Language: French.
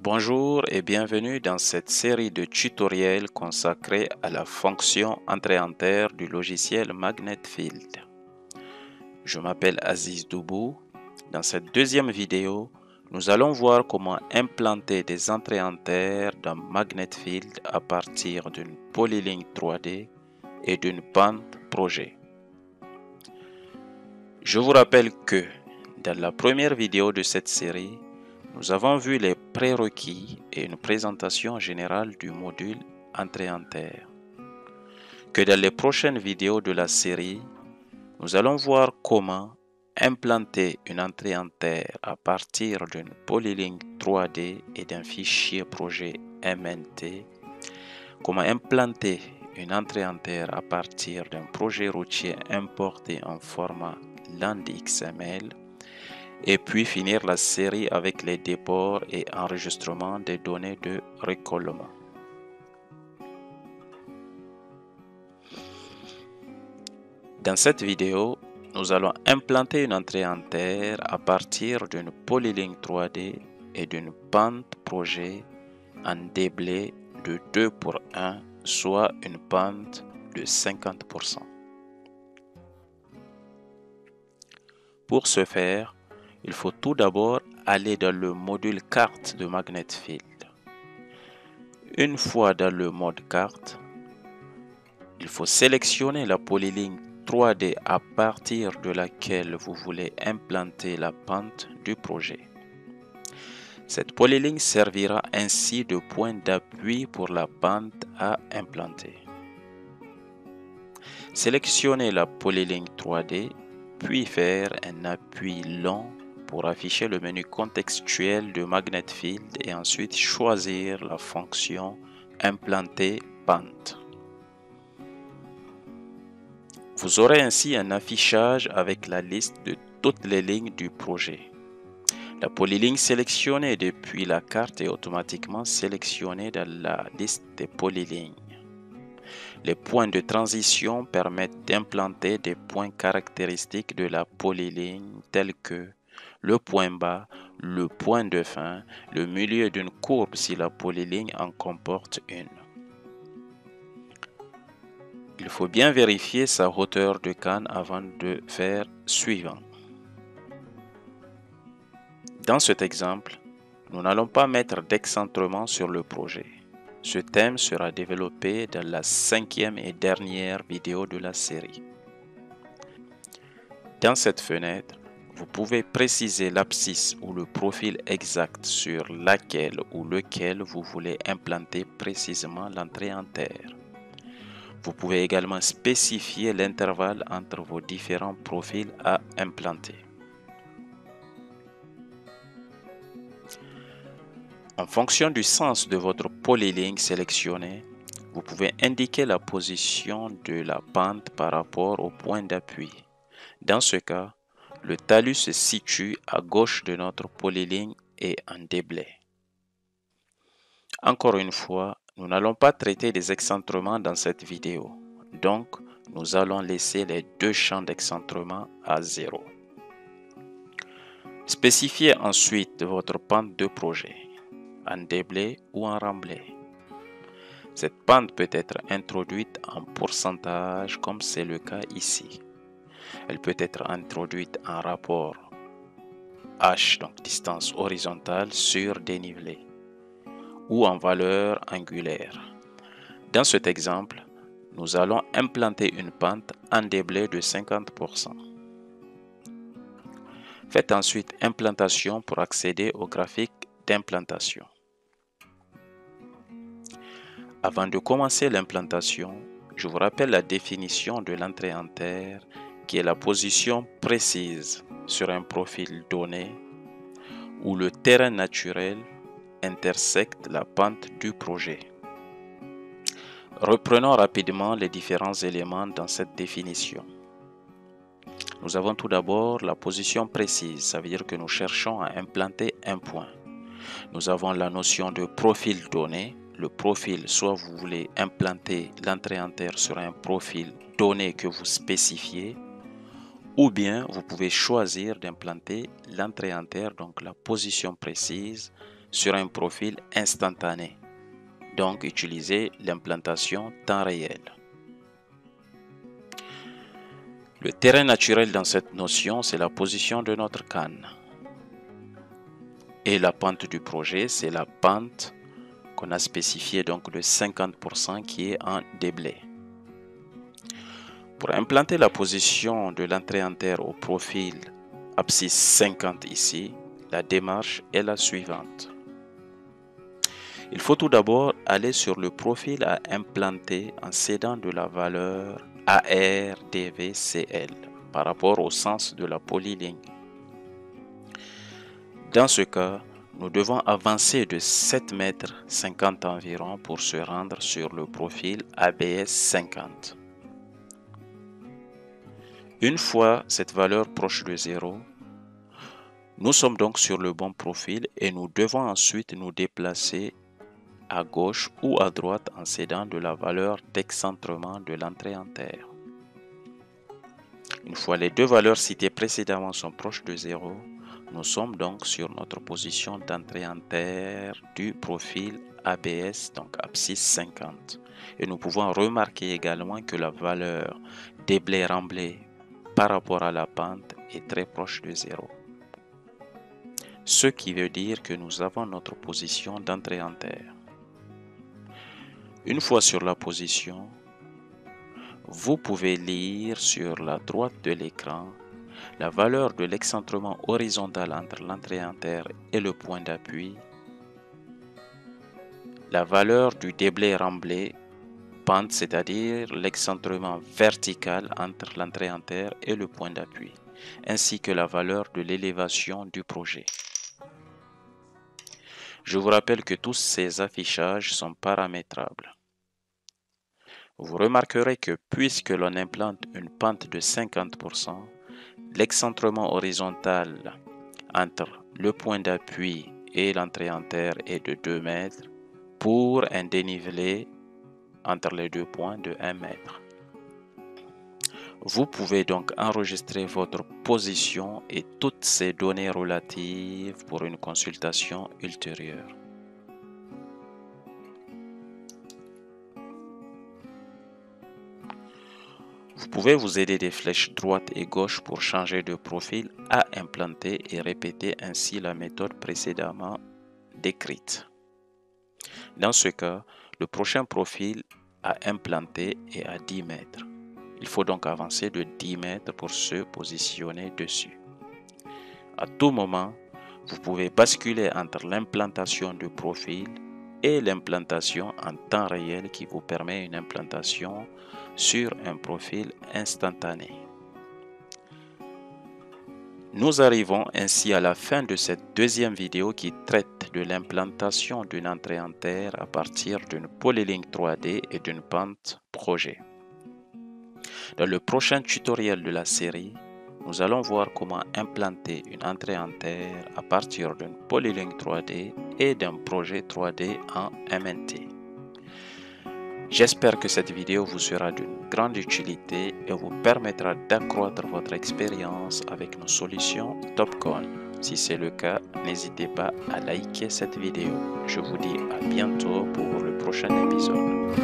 Bonjour et bienvenue dans cette série de tutoriels consacrés à la fonction entrée en terre du logiciel MagnetField. Je m'appelle Aziz Doubou. Dans cette deuxième vidéo, nous allons voir comment implanter des entrées en terre dans MagnetField à partir d'une polyligne 3D et d'une pente projet. Je vous rappelle que dans la première vidéo de cette série, nous avons vu les prérequis et une présentation générale du module entrée en terre. Que dans les prochaines vidéos de la série, nous allons voir comment implanter une entrée en terre à partir d'une polyligne 3D et d'un fichier projet MNT, comment implanter une entrée en terre à partir d'un projet routier importé en format LandXML, et puis finir la série avec les déports et enregistrements des données de récollement. Dans cette vidéo, nous allons implanter une entrée en terre à partir d'une polyligne 3D et d'une pente projet en déblai de 2:1, soit une pente de 50%. Pour ce faire, il faut tout d'abord aller dans le module carte de MagnetField. Une fois dans le mode carte, il faut sélectionner la polyligne 3D à partir de laquelle vous voulez implanter la pente du projet. Cette polyligne servira ainsi de point d'appui pour la pente à implanter. Sélectionnez la polyligne 3D, puis faire un appui long pour afficher le menu contextuel de MagnetField et ensuite choisir la fonction Implanter pente. Vous aurez ainsi un affichage avec la liste de toutes les lignes du projet. La polyligne sélectionnée depuis la carte est automatiquement sélectionnée dans la liste des polylignes. Les points de transition permettent d'implanter des points caractéristiques de la polyligne tels que le point bas, le point de fin, le milieu d'une courbe si la polyligne en comporte une. Il faut bien vérifier sa hauteur de canne avant de faire suivant. Dans cet exemple, nous n'allons pas mettre d'excentrement sur le projet. Ce thème sera développé dans la 5e et dernière vidéo de la série. Dans cette fenêtre, vous pouvez préciser l'abscisse ou le profil exact sur laquelle ou lequel vous voulez implanter précisément l'entrée en terre. Vous pouvez également spécifier l'intervalle entre vos différents profils à implanter. En fonction du sens de votre polyligne sélectionnée, vous pouvez indiquer la position de la pente par rapport au point d'appui. Dans ce cas, le talus se situe à gauche de notre polyligne et en déblai. Encore une fois, nous n'allons pas traiter des excentrements dans cette vidéo, donc nous allons laisser les deux champs d'excentrement à 0. Spécifiez ensuite votre pente de projet, en déblai ou en remblai. Cette pente peut être introduite en pourcentage comme c'est le cas ici. Elle peut être introduite en rapport H, donc distance horizontale sur dénivelé, ou en valeur angulaire. Dans cet exemple, nous allons implanter une pente en déblai de 50%. Faites ensuite implantation pour accéder au graphique d'implantation. Avant de commencer l'implantation, je vous rappelle la définition de l'entrée en terre qui est la position précise sur un profil donné où le terrain naturel intersecte la pente du projet. Reprenons rapidement les différents éléments dans cette définition. Nous avons tout d'abord la position précise, ça veut dire que nous cherchons à implanter un point. Nous avons la notion de profil donné. Le profil, soit vous voulez implanter l'entrée en terre sur un profil donné que vous spécifiez, ou bien vous pouvez choisir d'implanter l'entrée en terre, donc la position précise, sur un profil instantané. Donc, utilisez l'implantation temps réel. Le terrain naturel dans cette notion, c'est la position de notre canne. Et la pente du projet, c'est la pente qu'on a spécifiée, donc de 50% qui est en déblai. Pour implanter la position de l'entrée en terre au profil abscisse 50 ici, la démarche est la suivante. Il faut tout d'abord aller sur le profil à implanter en cédant de la valeur ARDVCL par rapport au sens de la polyligne. Dans ce cas, nous devons avancer de 7 mètres 50 environ pour se rendre sur le profil ABS 50. Une fois cette valeur proche de 0, nous sommes donc sur le bon profil et nous devons ensuite nous déplacer à gauche ou à droite en cédant de la valeur d'excentrement de l'entrée en terre. Une fois les deux valeurs citées précédemment sont proches de 0, nous sommes donc sur notre position d'entrée en terre du profil ABS, donc abscisse 50. Et nous pouvons remarquer également que la valeur déblai-remblai par rapport à la pente est très proche de 0. Ce qui veut dire que nous avons notre position d'entrée en terre. Une fois sur la position, vous pouvez lire sur la droite de l'écran la valeur de l'excentrement horizontal entre l'entrée en terre et le point d'appui, la valeur du déblai-remblai pente, c'est-à-dire l'excentrement vertical entre l'entrée en terre et le point d'appui, ainsi que la valeur de l'élévation du projet. Je vous rappelle que tous ces affichages sont paramétrables. Vous remarquerez que puisque l'on implante une pente de 50%, l'excentrement horizontal entre le point d'appui et l'entrée en terre est de 2 mètres pour un dénivelé entre les deux points de 1 mètre. Vous pouvez donc enregistrer votre position et toutes ces données relatives pour une consultation ultérieure. Vous pouvez vous aider des flèches droite et gauche pour changer de profil à implanter et répéter ainsi la méthode précédemment décrite. Dans ce cas, le prochain profil à implanter est à 10 mètres. Il faut donc avancer de 10 mètres pour se positionner dessus. À tout moment, vous pouvez basculer entre l'implantation de profil et l'implantation en temps réel qui vous permet une implantation sur un profil instantané. Nous arrivons ainsi à la fin de cette deuxième vidéo qui traite de l'implantation d'une entrée en terre à partir d'une polyligne 3D et d'une pente projet. Dans le prochain tutoriel de la série, nous allons voir comment implanter une entrée en terre à partir d'une polyligne 3D et d'un projet 3D en MNT. J'espère que cette vidéo vous sera d'une grande utilité et vous permettra d'accroître votre expérience avec nos solutions Topcon. Si c'est le cas, n'hésitez pas à liker cette vidéo. Je vous dis à bientôt pour le prochain épisode.